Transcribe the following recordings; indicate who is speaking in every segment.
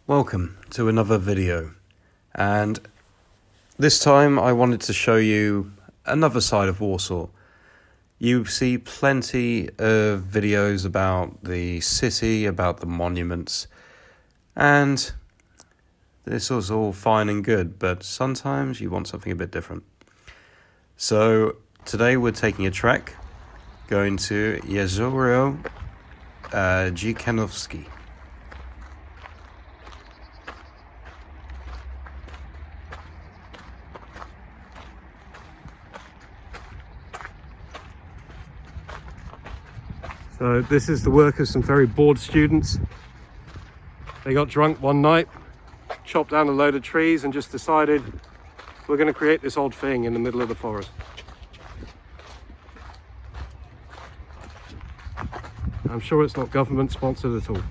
Speaker 1: Welcome to another video, and this time I wanted to show you another side of Warsaw. You see plenty of videos about the city, about the monuments, and this is all fine and good, but sometimes you want something a bit different. So today we're taking a trek, going to Jezioro Dzikanowski.
Speaker 2: So this is the work of some very bored students. They got drunk one night, chopped down a load of trees and just decided we're going to create this odd thing in the middle of the forest. I'm sure it's not government sponsored at all.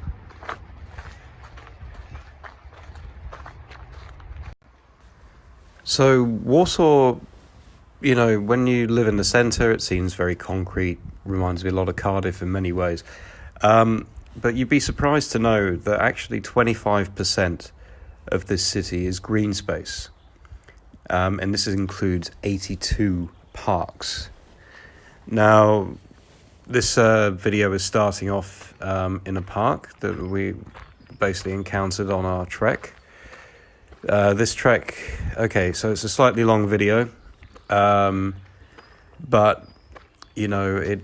Speaker 1: So Warsaw, when you live in the centre, it seems very concrete, reminds me a lot of Cardiff in many ways. But you'd be surprised to know that actually 25% of this city is green space. And this includes 82 parks. Now, this video is starting off in a park that we basically encountered on our trek. This trek, okay, so it's a slightly long video, but it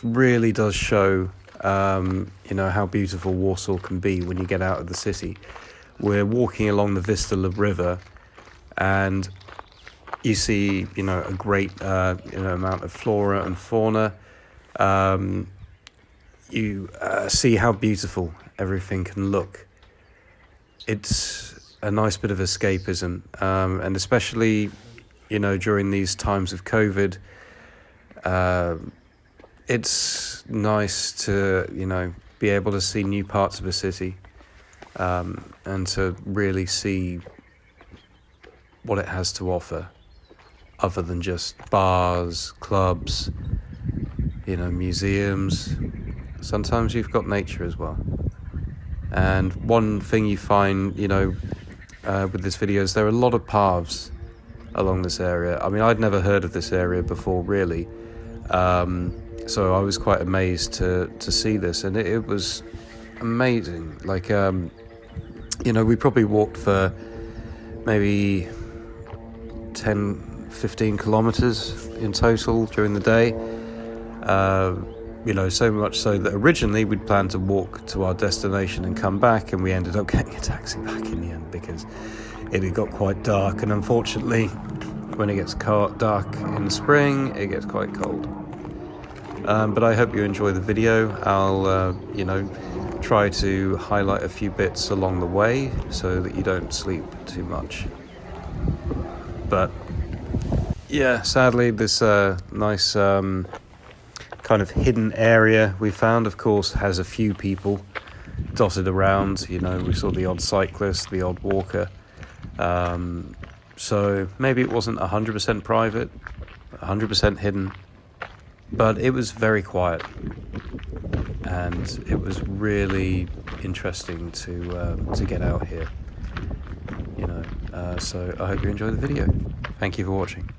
Speaker 1: really does show how beautiful Warsaw can be when you get out of the city. We're walking along the Vistula River, and you see a great amount of flora and fauna. You see how beautiful everything can look. It's a nice bit of escapism, and especially during these times of COVID, it's nice to be able to see new parts of a city, and to really see what it has to offer, other than just bars, clubs, museums. Sometimes you've got nature as well. And one thing you find, with this video is there are a lot of paths along this area. I mean, I'd never heard of this area before, really. So I was quite amazed to see this, and it was amazing. Like, we probably walked for maybe 10, 15 kilometers in total during the day. So much so that originally we'd planned to walk to our destination and come back, and we ended up getting a taxi back in the end because it had got quite dark, and unfortunately when it gets dark in spring it gets quite cold. But I hope you enjoy the video. I'll try to highlight a few bits along the way so that you don't sleep too much. But yeah, sadly this nice kind of hidden area we found, of course, has a few people dotted around. We saw the odd cyclist, the odd walker. So maybe it wasn't 100% private, 100% hidden, but it was very quiet, and it was really interesting to get out here. So I hope you enjoy the video. Thank you for watching.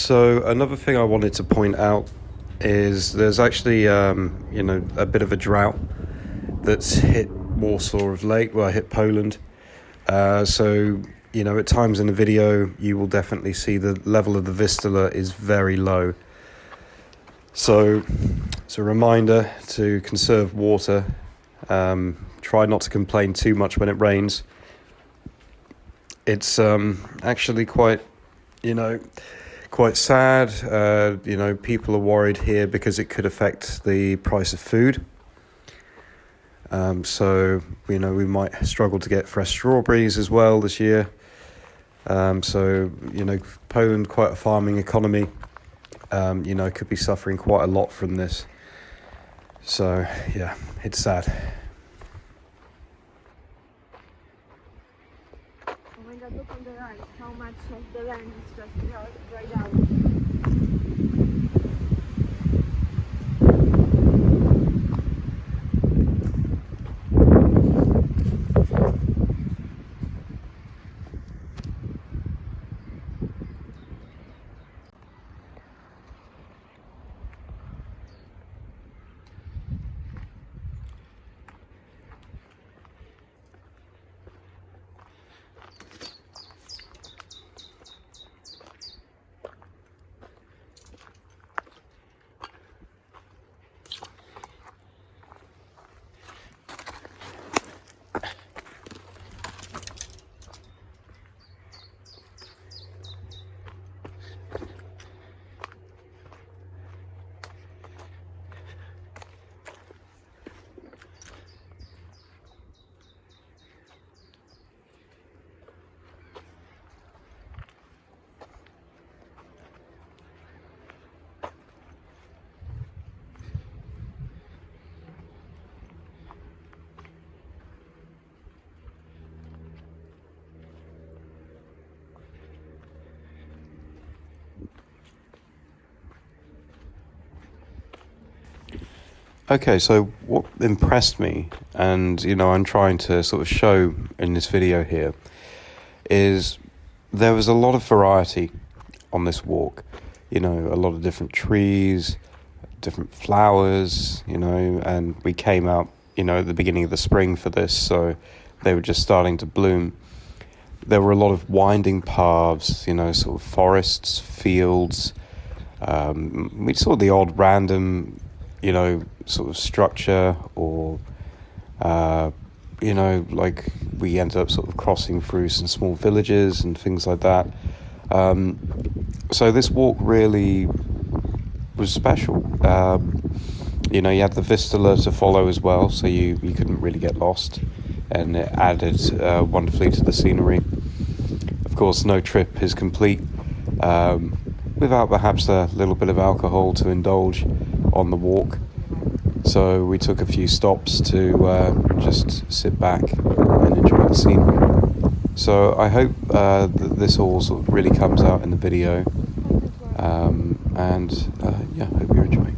Speaker 1: So another thing I wanted to point out is there's actually, a bit of a drought that's hit Warsaw of late. Well, hit Poland. So, at times in the video, you will definitely see the level of the Vistula is very low. So it's a reminder to conserve water. Try not to complain too much when it rains. It's actually quite sad. People are worried here because it could affect the price of food. So we might struggle to get fresh strawberries as well this year. Poland, quite a farming economy, could be suffering quite a lot from this. So yeah, it's sad.
Speaker 3: Oh my God, look on the right, how much of the land is just dried out.
Speaker 1: Okay, so what impressed me, and I'm trying to sort of show in this video here, is there was a lot of variety on this walk. A lot of different trees, different flowers, and we came out, at the beginning of the spring for this, so they were just starting to bloom. There were a lot of winding paths, sort of forests, fields. We saw the odd random, sort of structure, or like we ended up sort of crossing through some small villages and things like that. So this walk really was special. You had the Vistula to follow as well, so you couldn't really get lost, and it added wonderfully to the scenery. Of course, no trip is complete without perhaps a little bit of alcohol to indulge on the walk. So we took a few stops to just sit back and enjoy the scenery. So I hope that this all sort of really comes out in the video, and hope you're enjoying.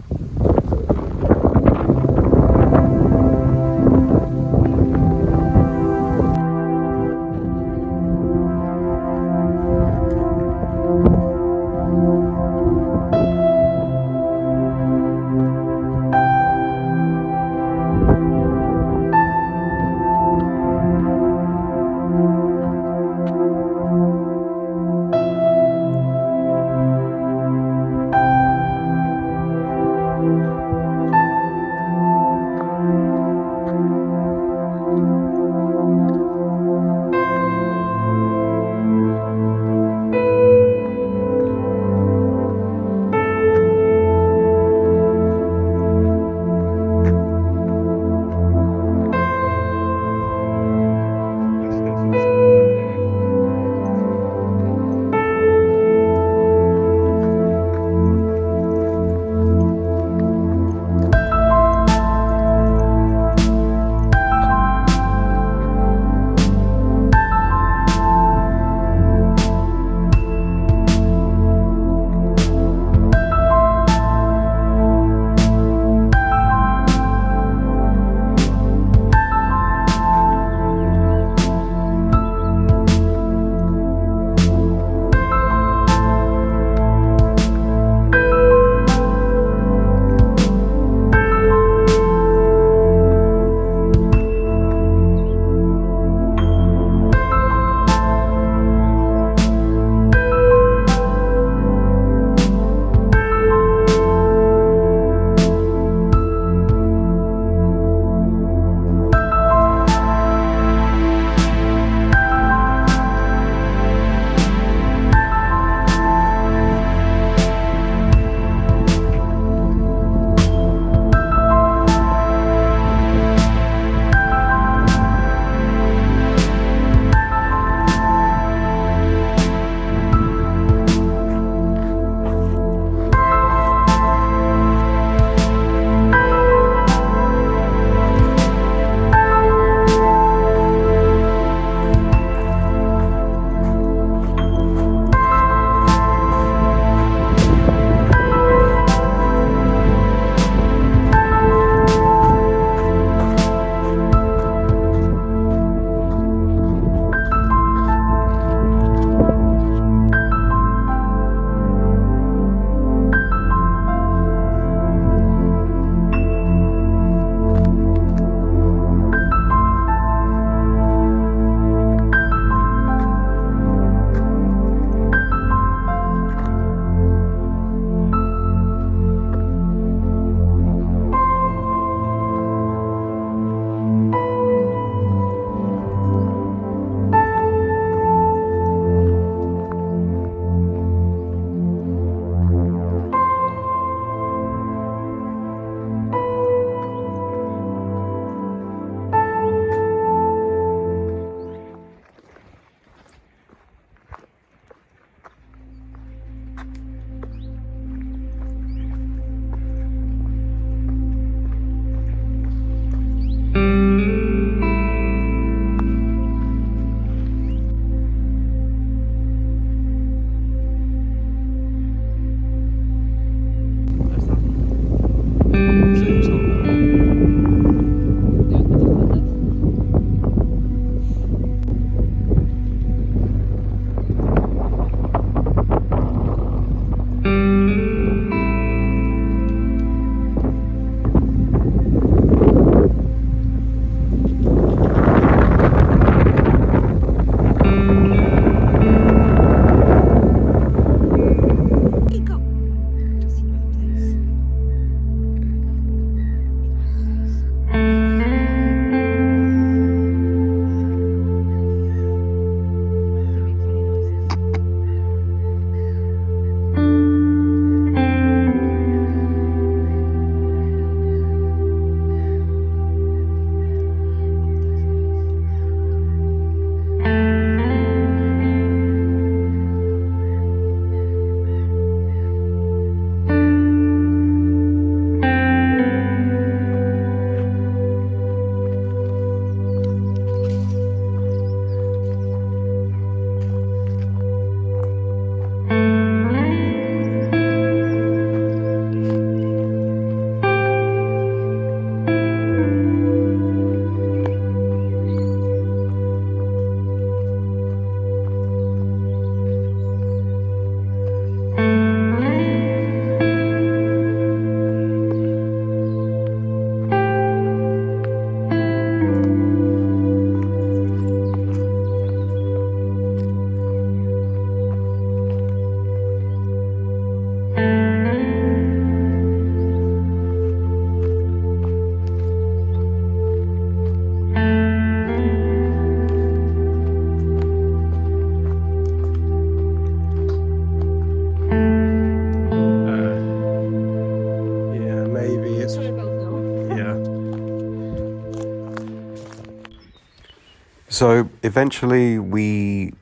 Speaker 1: So eventually we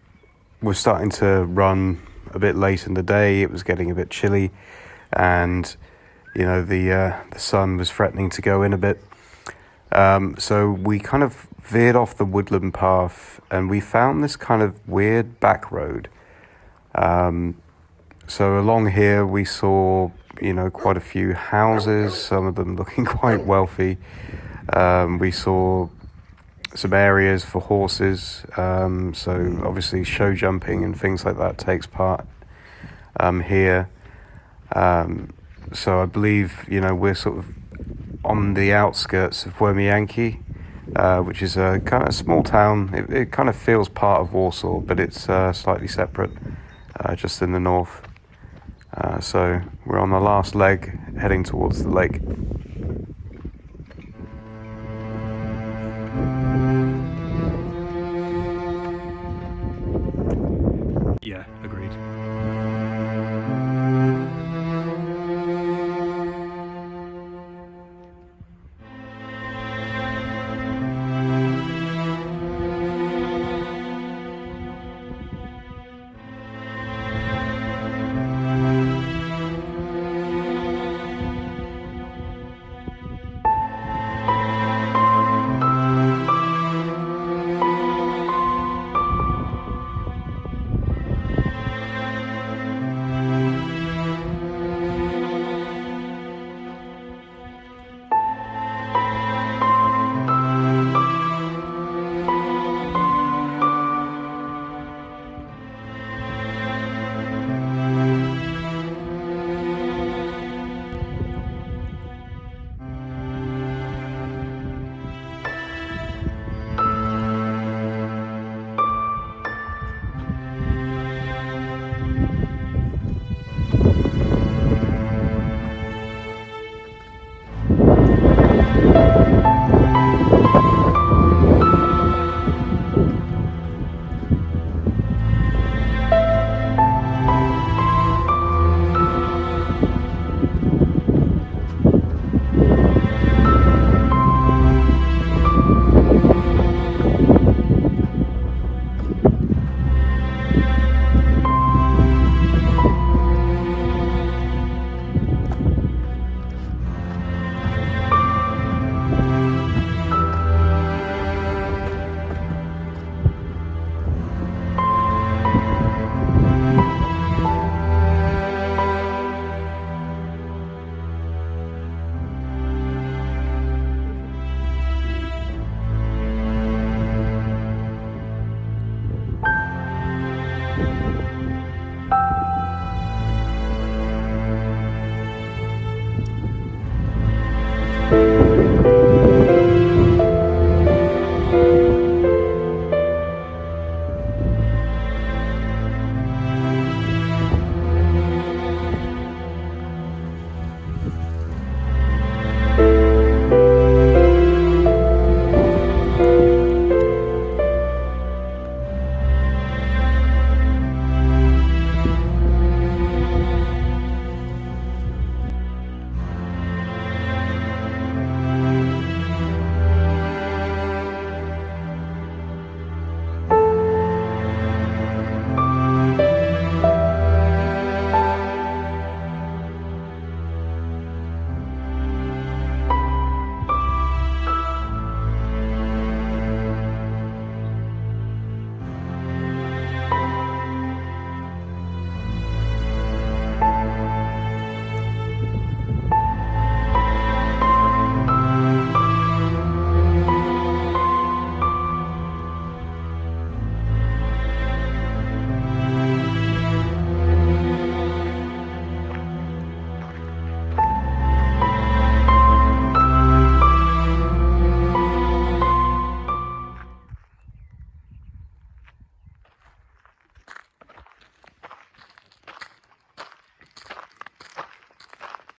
Speaker 1: were starting to run a bit late in the day. It was getting a bit chilly, and the sun was threatening to go in a bit. So we kind of veered off the woodland path, and we found this kind of weird back road. So along here we saw, quite a few houses, some of them looking quite wealthy. We saw some areas for horses, so obviously show jumping and things like that takes part here. So I believe, we're sort of on the outskirts of Wormianki, which is a kind of small town. It kind of feels part of Warsaw, but it's slightly separate, just in the north. So we're on the last leg heading towards the lake.